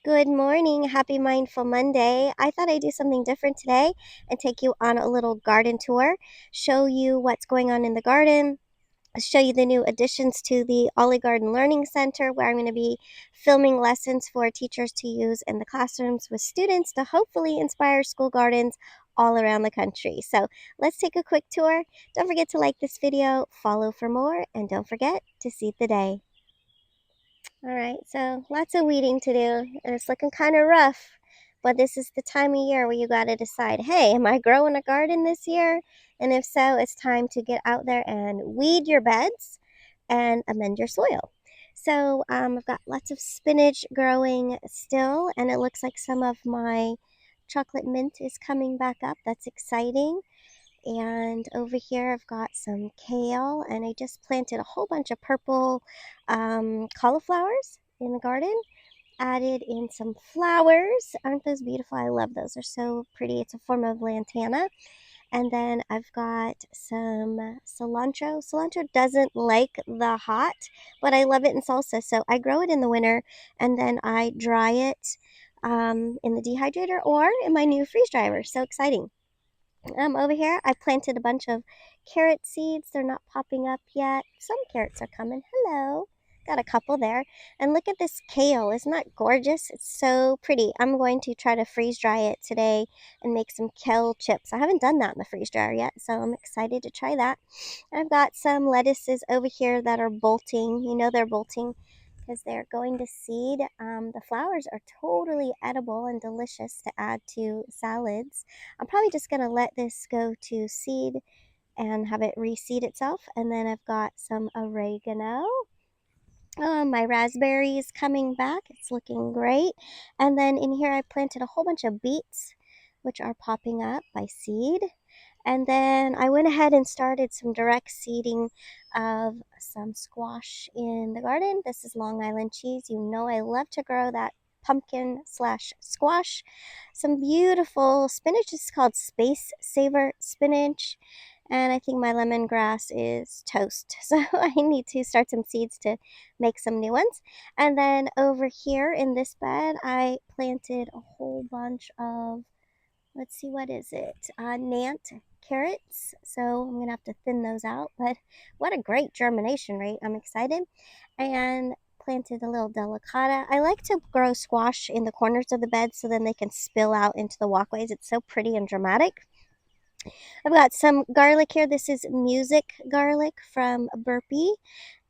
Good morning. Happy Mindful Monday. I thought I'd do something different today and take you on a little garden tour, show you what's going on in the garden, show you the new additions to the Olive Garden Learning Center, where I'm going to be filming lessons for teachers to use in the classrooms with students to hopefully inspire school gardens all around the country. So let's take a quick tour. Don't forget to like this video, follow for more, and don't forget to seed the day. All right, so lots of weeding to do, and it's looking kind of rough, but this is the time of year where you got to decide, hey, am I growing a garden this year? And if so, it's time to get out there and weed your beds and amend your soil. So I've got lots of spinach growing still, and it looks like some of my chocolate mint is coming back up. That's exciting. And over here I've got some kale, and I just planted a whole bunch of purple cauliflowers in the garden. Added in some flowers. Aren't those beautiful? I love those. They're so pretty. It's a form of lantana. And then I've got some cilantro. Cilantro doesn't like the hot, but I love it in salsa. So I grow it in the winter, and then I dry it in the dehydrator or in my new freeze dryer. So exciting. Over here, I planted a bunch of carrot seeds. They're not popping up yet. Some carrots are coming. Hello. Got a couple there. And look at this kale. Isn't that gorgeous? It's so pretty. I'm going to try to freeze dry it today and make some kale chips. I haven't done that in the freeze dryer yet, so I'm excited to try that. I've got some lettuces over here that are bolting. You know they're bolting because they're going to seed. The flowers are totally edible and delicious to add to salads. I'm probably just going to let this go to seed and have it reseed itself. And then I've got some oregano. My raspberries coming back. It's looking great. And then in here I planted a whole bunch of beets, which are popping up by seed. And then I went ahead and started some direct seeding of some squash in the garden. This is Long Island cheese. You know I love to grow that pumpkin slash squash. Some beautiful spinach. This is called Space Saver spinach. And I think my lemongrass is toast. So I need to start some seeds to make some new ones. And then over here in this bed, I planted a whole bunch of, let's see, what is it? Nant carrots. So I'm going to have to thin those out. But what a great germination rate. I'm excited. And planted a little delicata. I like to grow squash in the corners of the bed so then they can spill out into the walkways. It's so pretty and dramatic. I've got some garlic here. This is music garlic from Burpee.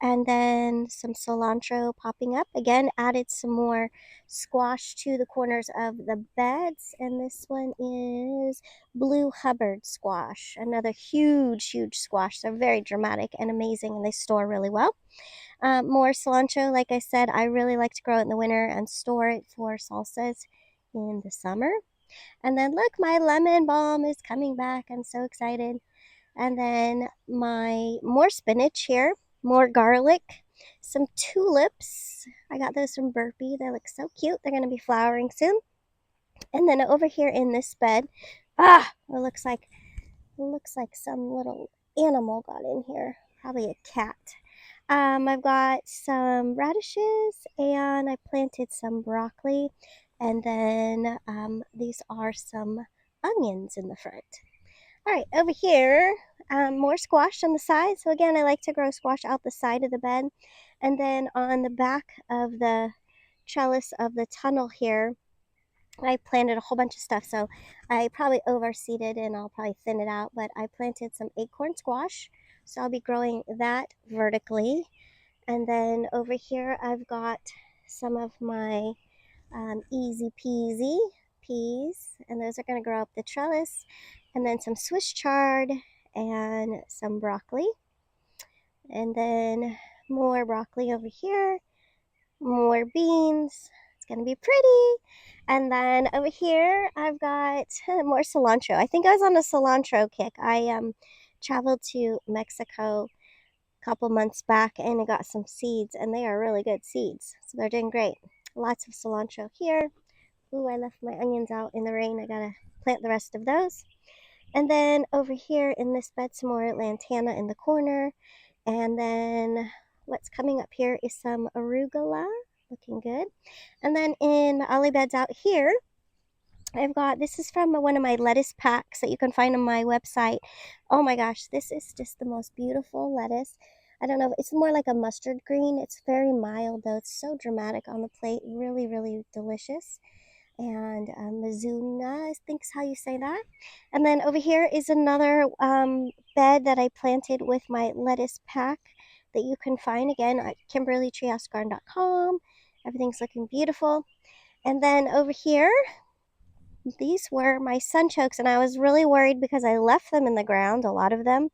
And then some cilantro popping up. Again, added some more squash to the corners of the beds. And this one is Blue Hubbard squash. Another huge, huge squash. They're very dramatic and amazing, and they store really well. More cilantro. Like I said, I really like to grow it in the winter and store it for salsas in the summer. And then look, my lemon balm is coming back. I'm so excited. And then my more spinach here, more garlic, some tulips. I got those from Burpee. They look so cute. They're going to be flowering soon. And then over here in this bed, it looks like some little animal got in here. Probably a cat. I've got some radishes, and I planted some broccoli, and then these are some onions in the front. All right, over here, more squash on the side. So again, I like to grow squash out the side of the bed. And then on the back of the trellis of the tunnel here, I planted a whole bunch of stuff. So I probably overseeded and I'll probably thin it out. But I planted some acorn squash. So I'll be growing that vertically. And then over here, I've got some of my easy peasy peas, and those are going to grow up the trellis. And then some Swiss chard and some broccoli, and then more broccoli over here, more beans. It's going to be pretty. And then over here I've got more cilantro. I think I was on a cilantro kick. I traveled to Mexico a couple months back and I got some seeds, and they are really good seeds, so they're doing great. Lots of cilantro here. Ooh, I left my onions out in the rain. I gotta plant the rest of those. And then over here in this bed, some more lantana in the corner. And then what's coming up here is some arugula. looking good. And then in my ollie beds out here, I've got, this is from one of my lettuce packs that you can find on my website. Oh my gosh, this is just the most beautiful lettuce. I don't know, it's more like a mustard green. It's very mild though. It's so dramatic on the plate. Really, really delicious. And Mizuna, I think is how you say that. And then over here is another bed that I planted with my lettuce pack that you can find again at KimberlyTreehouseGarden.com. Everything's looking beautiful. And then over here, these were my sunchokes, and I was really worried because I left them in the ground, a lot of them.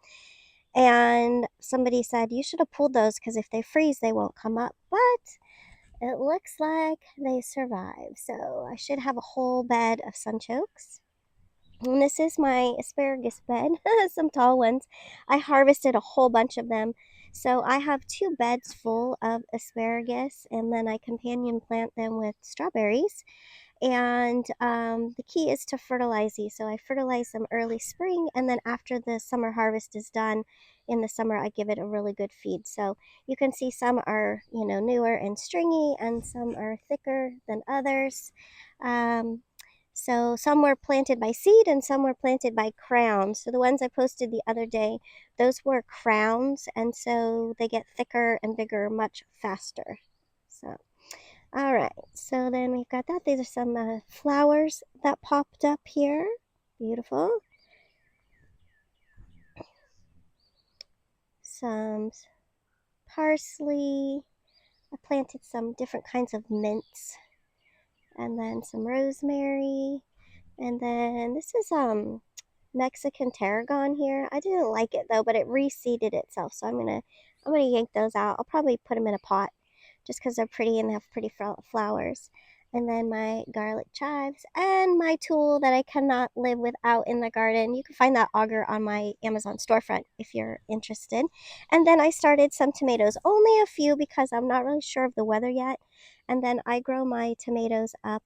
And somebody said, you should have pulled those because if they freeze, they won't come up. But it looks like they survive. So I should have a whole bed of sunchokes. And this is my asparagus bed, some tall ones. I harvested a whole bunch of them. So I have 2 beds full of asparagus, and then I companion plant them with strawberries. And the key is to fertilize these. So I fertilize them early spring, and then after the summer harvest is done in the summer, I give it a really good feed. So you can see some are, newer and stringy, and some are thicker than others. So some were planted by seed and some were planted by crowns. So the ones I posted the other day, those were crowns, and so they get thicker and bigger much faster. So all right, so then we've got that. These are some flowers that popped up here. Beautiful. Some parsley. I planted some different kinds of mints. And then some rosemary. And then this is Mexican tarragon here. I didn't like it though, but it reseeded itself. So I'm gonna yank those out. I'll probably put them in a pot just because they're pretty and they have pretty flowers. And then my garlic chives and my tool that I cannot live without in the garden. You can find that auger on my Amazon storefront if you're interested. And then I started some tomatoes, only a few because I'm not really sure of the weather yet. And then I grow my tomatoes up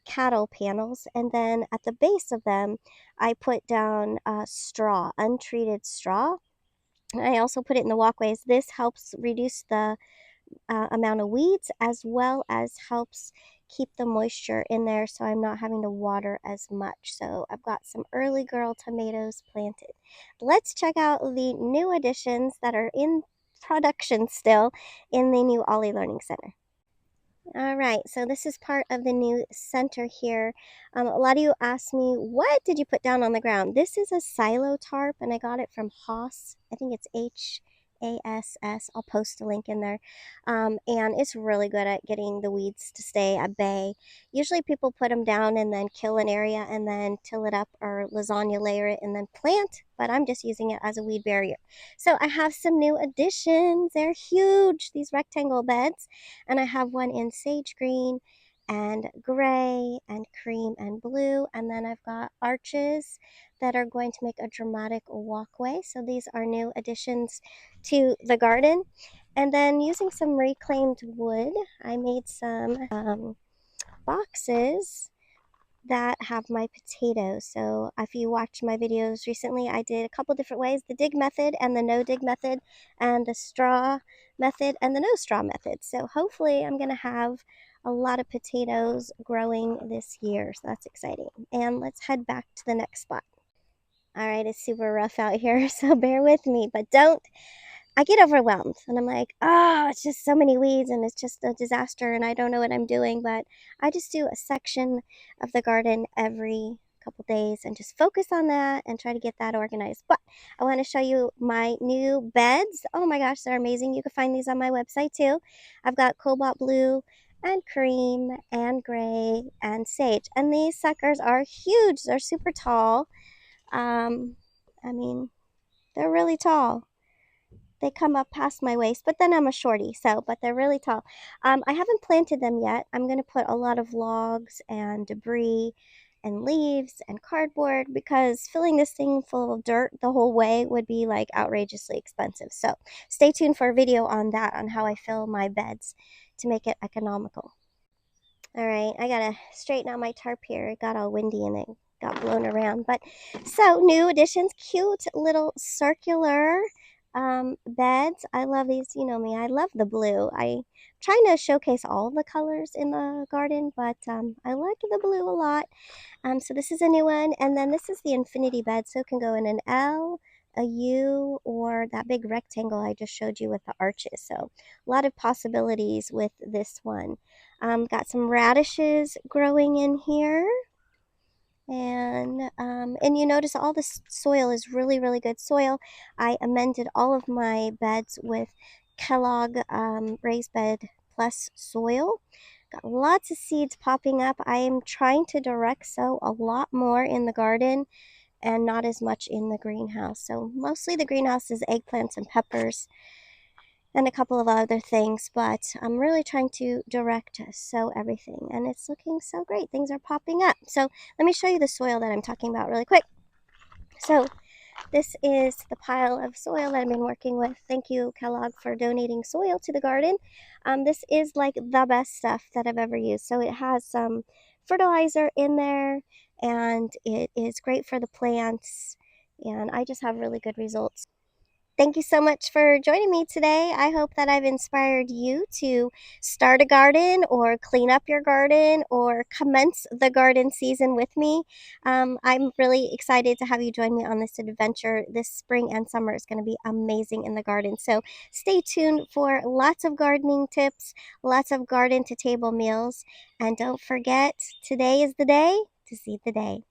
cattle panels, and then at the base of them I put down straw, untreated straw. I also put it in the walkways. This helps reduce the amount of weeds, as well as helps keep the moisture in there so I'm not having to water as much. So I've got some early girl tomatoes planted. Let's check out the new additions that are in production still in the new Ollie Learning Center. All right, so this is part of the new center here. A lot of you asked me, what did you put down on the ground? This is a silo tarp, and I got it from Haas. I think it's HASS. I'll post a link in there. And it's really good at getting the weeds to stay at bay. Usually people put them down and then kill an area and then till it up or lasagna layer it and then plant, but I'm just using it as a weed barrier. So I have some new additions. They're huge, these rectangle beds. And I have one in sage green and gray and cream and blue. And then I've got arches that are going to make a dramatic walkway. So these are new additions to the garden. And then using some reclaimed wood, I made some boxes that have my potatoes. So if you watched my videos recently, I did a couple different ways, the dig method and the no dig method, and the straw method and the no straw method. So hopefully I'm going to have a lot of potatoes growing this year. So that's exciting. And let's head back to the next spot. All right, it's super rough out here, so bear with me, but I get overwhelmed and I'm like, oh, it's just so many weeds and it's just a disaster and I don't know what I'm doing. But I just do a section of the garden every couple days and just focus on that and try to get that organized. But I want to show you my new beds. Oh my gosh, they're amazing. You can find these on my website too. I've got cobalt blue and cream and gray and sage. And these suckers are huge. They're super tall. I mean, they're really tall. They come up past my waist, but then I'm a shorty, but they're really tall. I haven't planted them yet. I'm going to put a lot of logs and debris and leaves and cardboard because filling this thing full of dirt the whole way would be like outrageously expensive. So stay tuned for a video on that, on how I fill my beds to make it economical. All right, I gotta straighten out my tarp here. It got all windy and it got blown around. But so new additions, cute little circular beds. I love these. You know me, I love the blue. I'm trying to showcase all the colors in the garden, but I like the blue a lot. So this is a new one, and then this is the infinity bed, so it can go in an L, a U, or that big rectangle I just showed you with the arches. So a lot of possibilities with this one. Got some radishes growing in here. And you notice all this soil is really, really good soil. I amended all of my beds with Kellogg raised bed plus soil. Got lots of seeds popping up. I am trying to direct sow a lot more in the garden and not as much in the greenhouse. So mostly the greenhouse is eggplants and peppers and a couple of other things, but I'm really trying to direct sow everything, and it's looking so great. Things are popping up. So let me show you the soil that I'm talking about really quick. So this is the pile of soil that I've been working with. Thank you, Kellogg, for donating soil to the garden. This is like the best stuff that I've ever used. So it has some fertilizer in there, and it is great for the plants, and I just have really good results. Thank you so much for joining me today. I hope that I've inspired you to start a garden or clean up your garden or commence the garden season with me. I'm really excited to have you join me on this adventure. This spring and summer is going to be amazing in the garden. So stay tuned for lots of gardening tips, lots of garden to table meals. And don't forget, today is the day to seed the day.